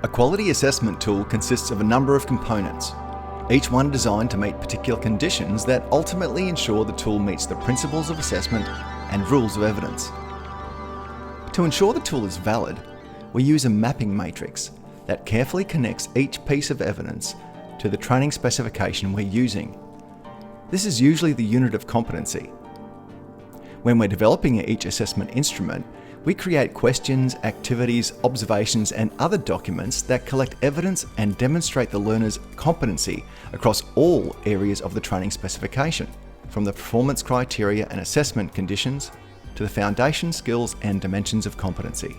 A quality assessment tool consists of a number of components, each one designed to meet particular conditions that ultimately ensure the tool meets the principles of assessment and rules of evidence. To ensure the tool is valid, we use a mapping matrix that carefully connects each piece of evidence to the training specification we're using. This is usually the unit of competency. When we're developing each assessment instrument, we create questions, activities, observations, and other documents that collect evidence and demonstrate the learner's competency across all areas of the training specification, from the performance criteria and assessment conditions to the foundation skills and dimensions of competency.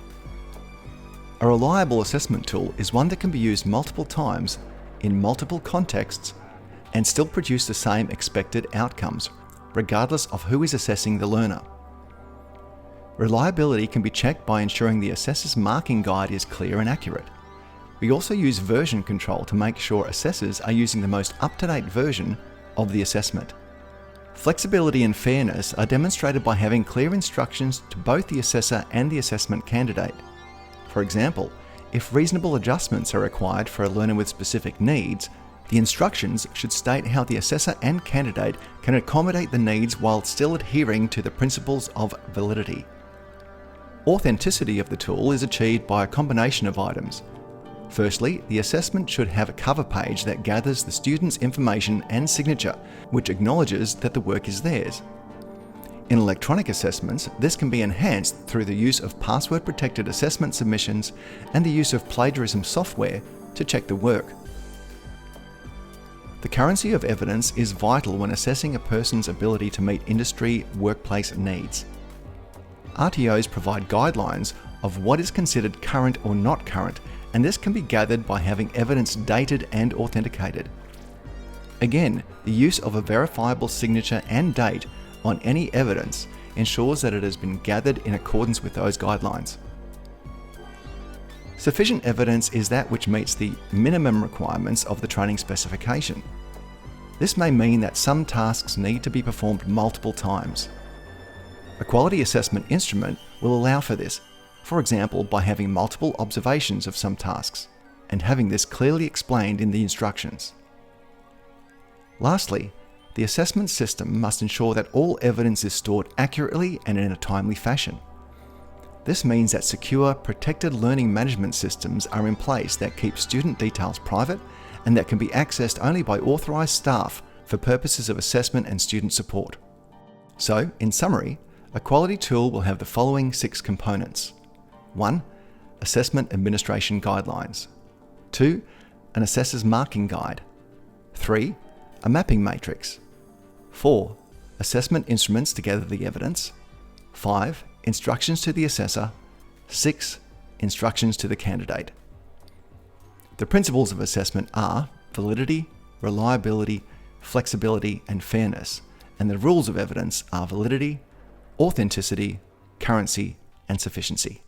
A reliable assessment tool is one that can be used multiple times in multiple contexts and still produce the same expected outcomes, regardless of who is assessing the learner. Reliability can be checked by ensuring the assessor's marking guide is clear and accurate. We also use version control to make sure assessors are using the most up-to-date version of the assessment. Flexibility and fairness are demonstrated by having clear instructions to both the assessor and the assessment candidate. For example, if reasonable adjustments are required for a learner with specific needs, the instructions should state how the assessor and candidate can accommodate the needs while still adhering to the principles of validity. Authenticity of the tool is achieved by a combination of items. Firstly, the assessment should have a cover page that gathers the student's information and signature, which acknowledges that the work is theirs. In electronic assessments, this can be enhanced through the use of password-protected assessment submissions and the use of plagiarism software to check the work. The currency of evidence is vital when assessing a person's ability to meet industry workplace needs. RTOs provide guidelines of what is considered current or not current, and this can be gathered by having evidence dated and authenticated. Again, the use of a verifiable signature and date on any evidence ensures that it has been gathered in accordance with those guidelines. Sufficient evidence is that which meets the minimum requirements of the training specification. This may mean that some tasks need to be performed multiple times. A quality assessment instrument will allow for this, for example by having multiple observations of some tasks, and having this clearly explained in the instructions. Lastly, the assessment system must ensure that all evidence is stored accurately and in a timely fashion. This means that secure, protected learning management systems are in place that keep student details private and that can be accessed only by authorised staff for purposes of assessment and student support. So, in summary, a quality tool will have the following 6 components. 1. Assessment administration guidelines. 2. An assessor's marking guide. 3. A mapping matrix. 4. Assessment instruments to gather the evidence. 5. Instructions to the assessor. 6. Instructions to the candidate. The principles of assessment are validity, reliability, flexibility, and fairness, and the rules of evidence are validity, authenticity, currency, and sufficiency.